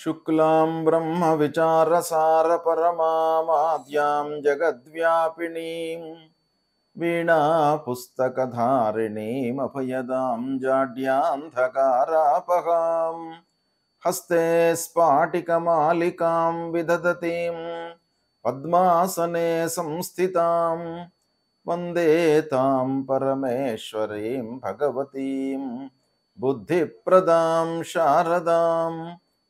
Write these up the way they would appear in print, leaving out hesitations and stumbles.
शुक्लां ब्रह्मविचारसारपरमामाद्यां जगद्व्यापिनीं वीणापुस्तकधारिणीमभयदां जाड्यान्धकारापहां हस्ते स्फाटिकमालिकां विदधतीं पद्मासने संस्थितां वन्दे तां परमेश्वरीं भगवतीं बुद्धिप्रदां शारदां।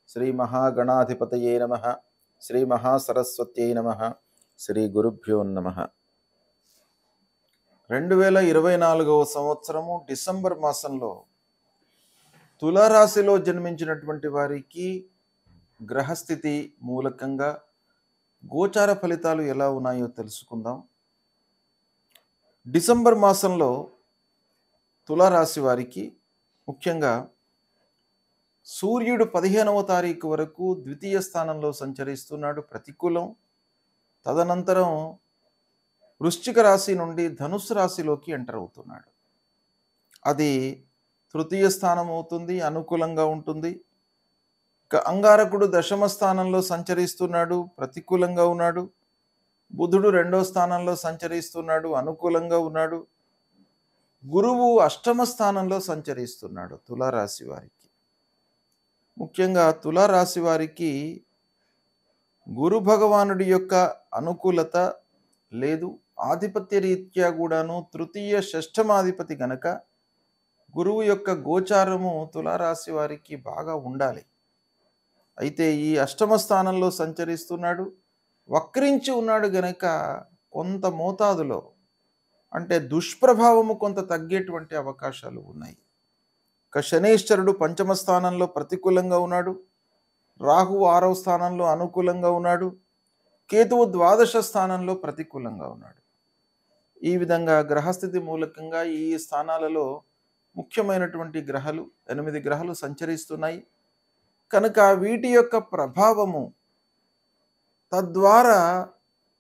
श्री महागणाधिपतये नमः। श्री महासरस्वत्यै नमः। శ్రీ గురుభ్యో నమః। 2024వ సంవత్సరము డిసెంబర్ మాసంలో తులారాశిలో జన్మించినటువంటి వారికి గ్రహస్థితి మూలకంగా గోచార ఫలితాలు ఎలా ఉన్నాయో తెలుసుకుందాం. డిసెంబర్ మాసంలో తులారాశి వారికి ముఖ్యంగా సూర్యుడు 15వ తారీఖు వరకు ద్వితీయ స్థానంలో సంచరిస్తున్నాడు, ప్రతికూలం. తదనంతరం వృశ్చిక రాశి నుండి ధనుస్సు రాశిలోకి ఎంటర్ అవుతున్నాడు. అది తృతీయ స్థానం అవుతుంది, అనుకూలంగా ఉంటుంది. ఇక అంగారకుడు దశమ స్థానంలో సంచరిస్తున్నాడు, ప్రతికూలంగా ఉన్నాడు. బుధుడు 2వ స్థానంలో సంచరిస్తున్నాడు, అనుకూలంగా ఉన్నాడు. గురువు అష్టమ స్థానంలో సంచరిస్తున్నాడు తులారాశి వారికి. ముఖ్యంగా తులారాశి వారికి గురు భగవానుడి యొక్క అనుకూలత లేదు. ఆధిపత్య రీత్యా కూడాను తృతీయ షష్ఠమాధిపతి గనక గురువు యొక్క గోచారము తులారాశి వారికి బాగా ఉండాలి. అయితే ఈ అష్టమ స్థానంలో సంచరిస్తున్నాడు, వక్రించి ఉన్నాడు గనక కొంత మోతాదులో అంటే దుష్ప్రభావము కొంత తగ్గేటువంటి అవకాశాలు ఉన్నాయి. ఇక శనీశ్వరుడు పంచమ స్థానంలో ప్రతికూలంగా ఉన్నాడు, రాహువు 6వ స్థానంలో అనుకూలంగా ఉన్నాడు, కేతువు ద్వాదశ స్థానంలో ప్రతికూలంగా ఉన్నాడు. ఈ విధంగా గ్రహస్థితి మూలకంగా ఈ స్థానాలలో ముఖ్యమైనటువంటి గ్రహాలు 8 గ్రహాలు సంచరిస్తున్నాయి కనుక వీటి యొక్క ప్రభావము తద్వారా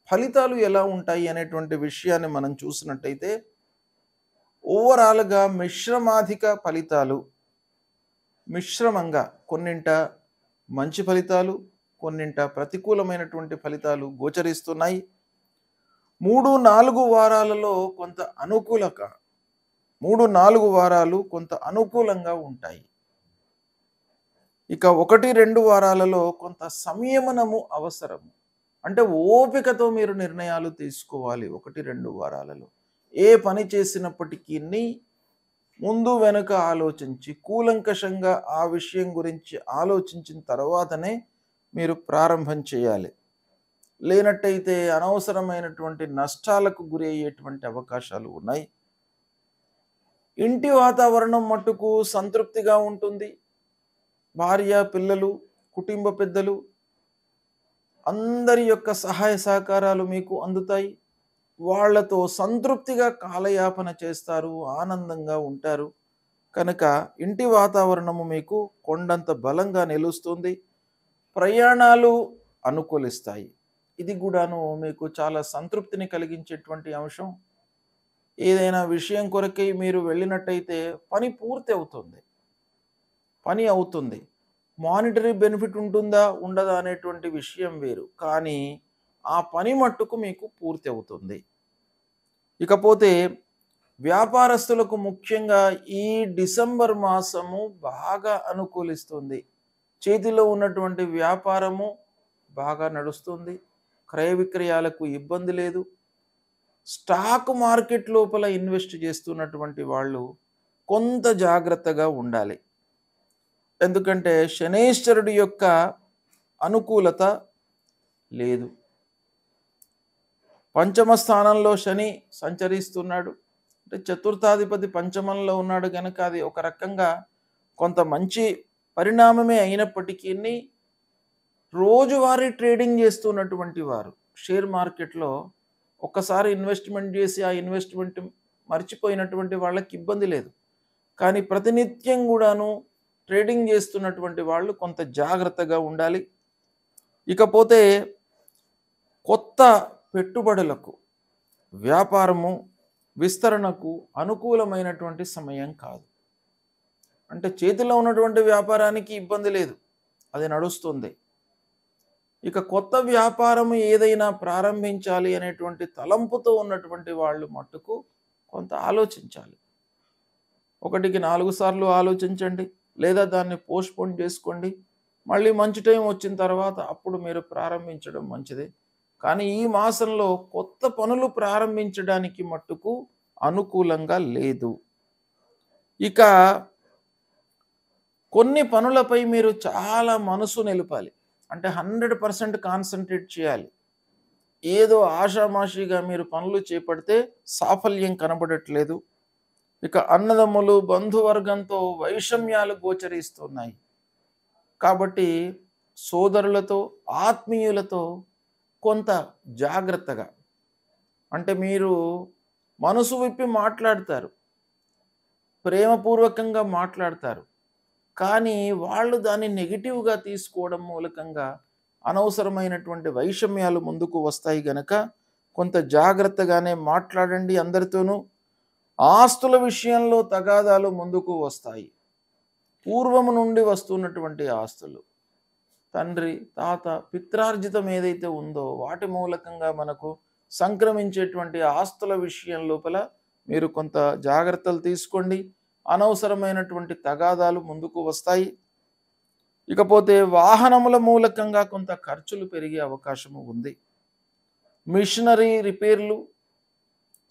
ఫలితాలు ఎలా ఉంటాయి అనేటువంటి విషయాన్ని మనం చూసినట్టయితే ఓవరాల్గా మిశ్రమాధిక ఫలితాలు, మిశ్రమంగా కొన్నింట మంచి ఫలితాలు, కొన్నింట ప్రతికూలమైనటువంటి ఫలితాలు గోచరిస్తున్నాయి. 3-4 వారాలలో కొంత 3-4 వారాలు కొంత అనుకూలంగా ఉంటాయి. ఇక 1-2 వారాలలో కొంత సంయమనము అవసరము. అంటే ఓపికతో మీరు నిర్ణయాలు తీసుకోవాలి. 1-2 వారాలలో ఏ పని చేసినప్పటికీ ముందు వెనుక ఆలోచించి కూలంకషంగా ఆ విషయం గురించి ఆలోచించిన తర్వాతనే మీరు ప్రారంభం చేయాలి. లేనట్టయితే అనవసరమైనటువంటి నష్టాలకు గురి అయ్యేటువంటి అవకాశాలు ఉన్నాయి. ఇంటి వాతావరణం మట్టుకు సంతృప్తిగా ఉంటుంది. భార్య, పిల్లలు, కుటుంబ పెద్దలు అందరి యొక్క సహాయ సహకారాలు మీకు అందుతాయి. వాళ్లతో సంతృప్తిగా కాలయాపన చేస్తారు, ఆనందంగా ఉంటారు. కనుక ఇంటి వాతావరణము మీకు కొండంత బలంగా నిలుస్తుంది. ప్రయాణాలు అనుకూలిస్తాయి. ఇది కూడాను మీకు చాలా సంతృప్తిని కలిగించేటువంటి అంశం. ఏదైనా విషయం కొరకై మీరు వెళ్ళినట్టయితే పని పూర్తి అవుతుంది, పని అవుతుంది. మానిటరీ బెనిఫిట్ ఉంటుందా ఉండదా అనేటువంటి విషయం వేరు, కానీ ఆ పని మట్టుకు మీకు పూర్తి అవుతుంది. ఇకపోతే వ్యాపారస్తులకు ముఖ్యంగా ఈ డిసెంబర్ మాసము బాగా అనుకూలిస్తుంది. చేతిలో ఉన్నటువంటి వ్యాపారము బాగా నడుస్తుంది, క్రయ విక్రయాలకు ఇబ్బంది లేదు. స్టాక్ మార్కెట్ లోపల ఇన్వెస్ట్ చేస్తున్నటువంటి వాళ్ళు కొంత జాగ్రత్తగా ఉండాలి. ఎందుకంటే శనీశ్వరుడి యొక్క అనుకూలత లేదు. పంచమ స్థానంలో శని సంచరిస్తున్నాడు, అంటే చతుర్థాధిపతి పంచమంలో ఉన్నాడు కనుక అది ఒక రకంగా కొంత మంచి పరిణామమే. అయినప్పటికీ రోజువారీ ట్రేడింగ్ చేస్తున్నటువంటి వారు షేర్ మార్కెట్లో ఒక్కసారి ఇన్వెస్ట్మెంట్ చేసి ఆ ఇన్వెస్ట్మెంట్ మర్చిపోయినటువంటి వాళ్ళకి ఇబ్బంది లేదు. కానీ ప్రతినిత్యం కూడాను ట్రేడింగ్ చేస్తున్నటువంటి వాళ్ళు కొంత జాగ్రత్తగా ఉండాలి. ఇకపోతే కొత్త పెట్టుబడులకు, వ్యాపారము విస్తరణకు అనుకూలమైనటువంటి సమయం కాదు. అంటే చేతిలో ఉన్నటువంటి వ్యాపారానికి ఇబ్బంది లేదు, అది నడుస్తుంది. ఇక కొత్త వ్యాపారం ఏదైనా ప్రారంభించాలి అనేటువంటి తలంపుతో ఉన్నటువంటి వాళ్ళు మట్టుకు కొంత ఆలోచించాలి. 1కి 4 సార్లు ఆలోచించండి. లేదా దాన్ని పోస్ట్‌పోన్ చేసుకోండి. మళ్ళీ మంచి టైం వచ్చిన తర్వాత అప్పుడు మీరు ప్రారంభించడం మంచిది. కానీ ఈ మాసంలో కొత్త పనులు ప్రారంభించడానికి మట్టుకు అనుకూలంగా లేదు. ఇక కొన్ని పనులపై మీరు చాలా మనసు నిలపాలి. అంటే 100% కాన్సంట్రేట్ చేయాలి. ఏదో ఆషామాషీగా మీరు పనులు చేపడితే సాఫల్యం కనబడట్లేదు. ఇక అన్నదమ్ములు, బంధువర్గంతో వైషమ్యాలు గోచరిస్తున్నాయి. కాబట్టి సోదరులతో, ఆత్మీయులతో కొంత జాగ్రత్తగా, అంటే మీరు మనసు విప్పి మాట్లాడతారు, ప్రేమపూర్వకంగా మాట్లాడతారు. కానీ వాళ్ళు దాన్ని నెగెటివ్‌గా తీసుకోవడం మూలకంగా అనవసరమైనటువంటి వైషమ్యాలు ముందుకు వస్తాయి గనక కొంత జాగ్రత్తగానే మాట్లాడండి అందరితోనూ. ఆస్తుల విషయంలో తగాదాలు ముందుకు వస్తాయి. పూర్వము నుండి వస్తున్నటువంటి ఆస్తులు, తండ్రి, తాత, పిత్రార్జితం ఏదైతే ఉందో వాటి మూలకంగా మనకు సంక్రమించేటువంటి ఆస్తుల విషయం లోపల మీరు కొంత జాగ్రత్తలు తీసుకోండి. అనవసరమైనటువంటి తగాదాలు ముందుకు వస్తాయి. ఇకపోతే వాహనముల మూలకంగా కొంత ఖర్చులు పెరిగే అవకాశము ఉంది. మిషనరీ రిపేర్లు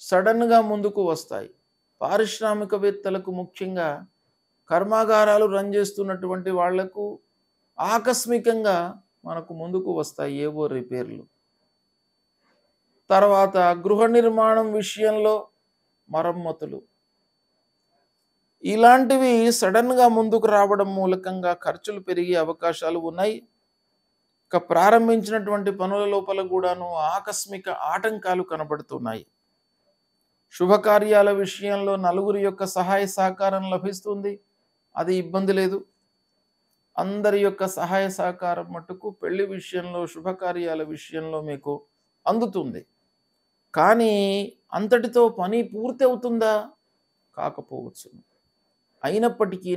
సడన్గా ముందుకు వస్తాయి. పారిశ్రామికవేత్తలకు, ముఖ్యంగా కర్మాగారాలు రన్ చేస్తున్నటువంటి వాళ్లకు ఆకస్మికంగా మనకు ముందుకు వస్తాయి ఏవో రిపేర్లు. తర్వాత గృహ నిర్మాణం విషయంలో మరమ్మతులు, ఇలాంటివి సడన్గా ముందుకు రావడం మూలకంగా ఖర్చులు పెరిగే అవకాశాలు ఉన్నాయి. ఇక ప్రారంభించినటువంటి పనుల లోపల కూడాను ఆకస్మిక ఆటంకాలు కనబడుతున్నాయి. శుభకార్యాల విషయంలో నలుగురి యొక్క సహాయ సహకారం లభిస్తుంది, అది ఇబ్బంది లేదు. అందరి యొక్క సహాయ సహకారం మట్టుకు పెళ్లి విషయంలో, శుభకార్యాల విషయంలో మీకు అందుతుంది. కానీ అంతటితో పని పూర్తి అవుతుందా? కాకపోవచ్చు. అయినప్పటికీ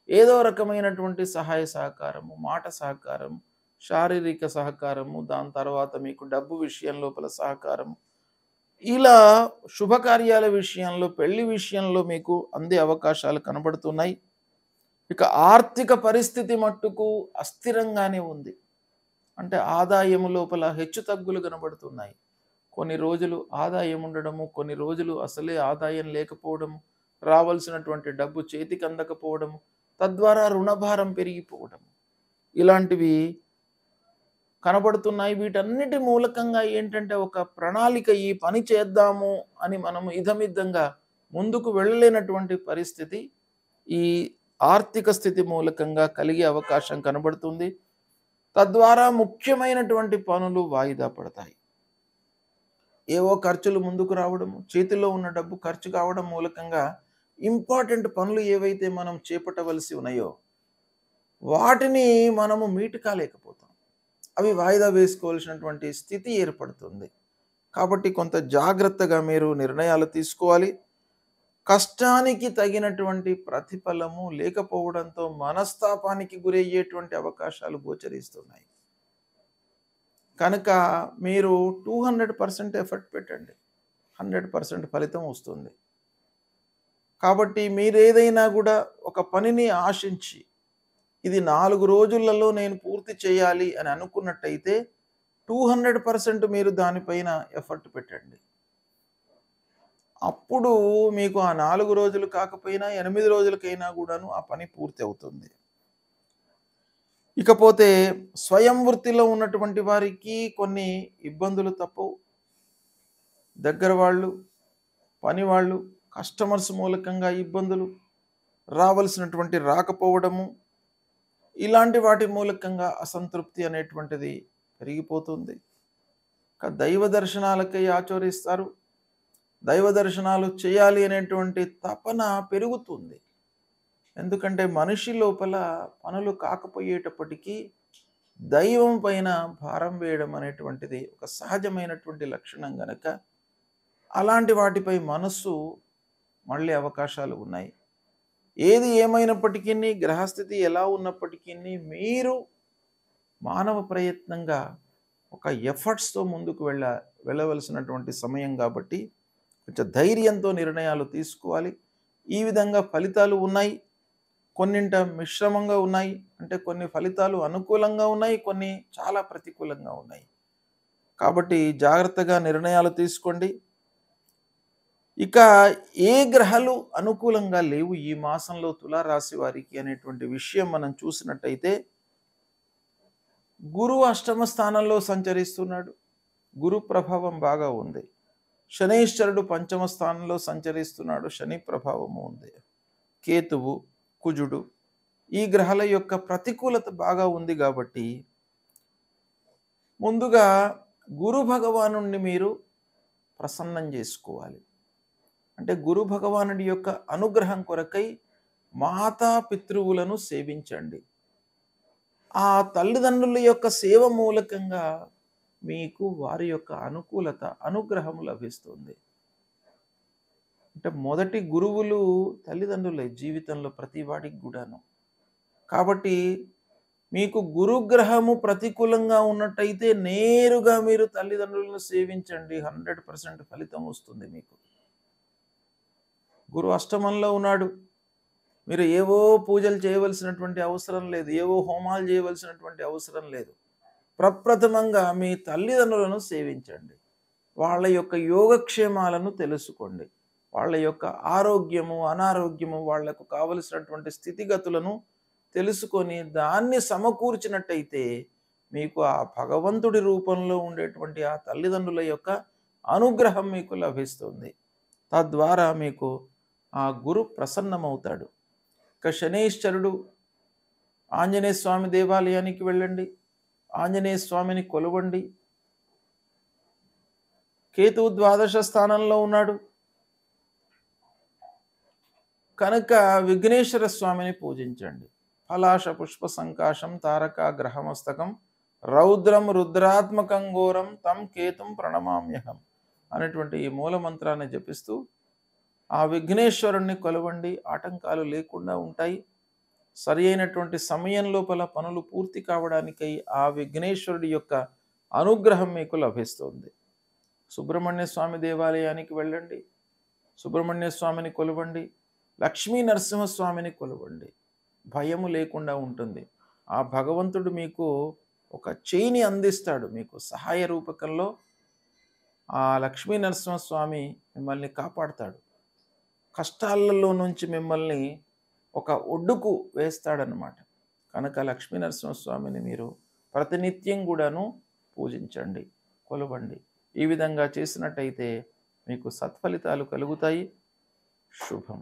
ఏదో రకమైనటువంటి సహాయ సహకారము, మాట సహకారం, శారీరక సహకారము, దాని తర్వాత మీకు డబ్బు విషయం లోపల సహకారము, ఇలా శుభకార్యాల విషయంలో, పెళ్లి విషయంలో మీకు అందే అవకాశాలు కనబడుతున్నాయి. ఇక ఆర్థిక పరిస్థితి మట్టుకు అస్థిరంగానే ఉంది. అంటే ఆదాయము లోపల హెచ్చు తగ్గులు కనబడుతున్నాయి. కొన్ని రోజులు ఆదాయం ఉండడము, కొన్ని రోజులు అసలే ఆదాయం లేకపోవడము, రావాల్సినటువంటి డబ్బు చేతికి అందకపోవడము, తద్వారా రుణభారం పెరిగిపోవడం, ఇలాంటివి కనబడుతున్నాయి. వీటన్నిటి మూలకంగా ఏంటంటే ఒక ప్రణాళిక, ఈ పని చేద్దాము అని మనం ఇదమిద్దంగా ముందుకు వెళ్ళలేనటువంటి పరిస్థితి ఈ ఆర్థిక స్థితి మూలకంగా కలిగే అవకాశం కనబడుతుంది. తద్వారా ముఖ్యమైనటువంటి పనులు వాయిదా పడతాయి. ఏవో ఖర్చులు ముందుకు రావడము, చేతిలో ఉన్న డబ్బు ఖర్చు కావడం మూలకంగా ఇంపార్టెంట్ పనులు ఏవైతే మనం చేపట్టవలసి ఉన్నాయో వాటిని మనము మీట్ కాలేకపోతాం. అవి వాయిదా వేసుకోవాల్సినటువంటి స్థితి ఏర్పడుతుంది. కాబట్టి కొంత జాగ్రత్తగా మీరు నిర్ణయాలు తీసుకోవాలి. కష్టానికి తగినటువంటి ప్రతిఫలము లేకపోవడంతో మనస్తాపానికి గురయ్యేటువంటి అవకాశాలు గోచరిస్తున్నాయి. కనుక మీరు 200% ఎఫర్ట్ పెట్టండి, 100% ఫలితం వస్తుంది. కాబట్టి మీరు ఏదైనా కూడా ఒక పనిని ఆశించి ఇది 4 రోజులలో నేను పూర్తి చేయాలి అని అనుకున్నట్టయితే 200% మీరు దానిపైన ఎఫర్ట్ పెట్టండి. అప్పుడు మీకు ఆ 4 రోజులు కాకపోయినా 8 రోజులకైనా కూడాను ఆ పని పూర్తి అవుతుంది. ఇకపోతే స్వయం వృత్తిలో ఉన్నటువంటి వారికి కొన్ని ఇబ్బందులు తప్పవు. దగ్గర వాళ్ళు, పని వాళ్ళు, కస్టమర్స్ మూలకంగా ఇబ్బందులు, రావాల్సినటువంటి రాకపోవడము, ఇలాంటి వాటి మూలకంగా అసంతృప్తి అనేటువంటిది పెరిగిపోతుంది. దైవ దర్శనాలకై ఆచరిస్తారు. దైవ దర్శనాలు చేయాలి అనేటువంటి తపన పెరుగుతుంది. ఎందుకంటే మనిషి లోపల పనులు కాకపోయేటప్పటికీ దైవం పైన భారం వేయడం అనేటువంటిది ఒక సహజమైనటువంటి లక్షణం గనక అలాంటి వాటిపై మనస్సు మళ్ళీ అవకాశాలు ఉన్నాయి. ఏది ఏమైనప్పటికీ, గ్రహస్థితి ఎలా ఉన్నప్పటికీ మీరు మానవ ప్రయత్నంగా ఒక ఎఫర్ట్స్తో ముందుకు వెళ్ళవలసినటువంటి సమయం కాబట్టి కొంచెం ధైర్యంతో నిర్ణయాలు తీసుకోవాలి. ఈ విధంగా ఫలితాలు ఉన్నాయి. కొన్నింట మిశ్రమంగా ఉన్నాయి. అంటే కొన్ని ఫలితాలు అనుకూలంగా ఉన్నాయి, కొన్ని చాలా ప్రతికూలంగా ఉన్నాయి. కాబట్టి జాగ్రత్తగా నిర్ణయాలు తీసుకోండి. ఇక ఏ గ్రహాలు అనుకూలంగా లేవు ఈ మాసంలో తులారాశి వారికి అనేటువంటి విషయం మనం చూసినట్టయితే, గురువు అష్టమ స్థానంలో సంచరిస్తున్నాడు. గురు ప్రభావం బాగా ఉంది. శనైశ్వరుడు పంచమ స్థానంలో సంచరిస్తున్నాడు. శని ప్రభావము ఉంది. కేతువు, కుజుడు ఈ గ్రహాల యొక్క ప్రతికూలత బాగా ఉంది కాబట్టి ముందుగా గురు భగవానుణ్ణి మీరు ప్రసన్నం చేసుకోవాలి. అంటే గురు భగవానుడి యొక్క అనుగ్రహం కొరకై మాతా పితృవులను సేవించండి. ఆ తల్లిదండ్రుల యొక్క సేవ మూలకంగా మీకు వారి యొక్క అనుగ్రహం లభిస్తుంది. అంటే మొదటి గురువులు తల్లిదండ్రులే జీవితంలో ప్రతి వాడికి కూడాను. కాబట్టి మీకు గురుగ్రహము ప్రతికూలంగా ఉన్నట్టయితే నేరుగా మీరు తల్లిదండ్రులను సేవించండి. 100% ఫలితం వస్తుంది మీకు. గురు అష్టమంలో ఉన్నాడు. మీరు ఏవో పూజలు చేయవలసినటువంటి అవసరం లేదు, ఏవో హోమాలు చేయవలసినటువంటి అవసరం లేదు. ప్రప్రథమంగా మీ తల్లిదండ్రులను సేవించండి. వాళ్ళ యొక్క యోగక్షేమాలను తెలుసుకోండి. వాళ్ళ యొక్క ఆరోగ్యము, అనారోగ్యము, వాళ్లకు కావలసినటువంటి స్థితిగతులను తెలుసుకొని దాన్ని సమకూర్చినట్టయితే మీకు ఆ భగవంతుడి రూపంలో ఉండేటువంటి ఆ తల్లిదండ్రుల యొక్క అనుగ్రహం మీకు లభిస్తుంది. తద్వారా మీకు ఆ గురు ప్రసన్నమవుతాడు. ఇక శనైశ్వరుడు, ఆంజనేయ స్వామి దేవాలయానికి వెళ్ళండి, ఆంజనేయ స్వామిని కొలవండి. కేతువు ద్వాదశ స్థానంలో ఉన్నాడు కనుక విఘ్నేశ్వర స్వామిని పూజించండి. పలాశ పుష్ప సంకాశం తారక గ్రహమస్తకం రౌద్రం రుద్రాత్మకం ఘోరం తం కేతుం ప్రణమామ్యహం అనేటువంటి ఈ మూల మంత్రాన్ని జపిస్తూ ఆ విఘ్నేశ్వరుణ్ణి కొలవండి. ఆటంకాలు లేకుండా ఉంటాయి. సరి అయినటువంటి సమయం లోపల పనులు పూర్తి కావడానికై ఆ విఘ్నేశ్వరుడి యొక్క అనుగ్రహం మీకు లభిస్తుంది. సుబ్రహ్మణ్య స్వామి దేవాలయానికి వెళ్ళండి, సుబ్రహ్మణ్య స్వామిని కొలవండి, లక్ష్మీ నరసింహస్వామిని కొలవండి. భయము లేకుండా ఉంటుంది. ఆ భగవంతుడు మీకు ఒక చేయిని అందిస్తాడు. మీకు సహాయ రూపకంలో ఆ లక్ష్మీ నరసింహస్వామి మిమ్మల్ని కాపాడుతాడు. కష్టాలలో నుంచి మిమ్మల్ని ఒక ఒడ్డుకు వేస్తాడనమాట. కనుక లక్ష్మీ నరసింహస్వామిని మీరు ప్రతినిత్యం కూడాను పూజించండి, కొలవండి. ఈ విధంగా చేసినట్టయితే మీకు సత్ఫలితాలు కలుగుతాయి. శుభం.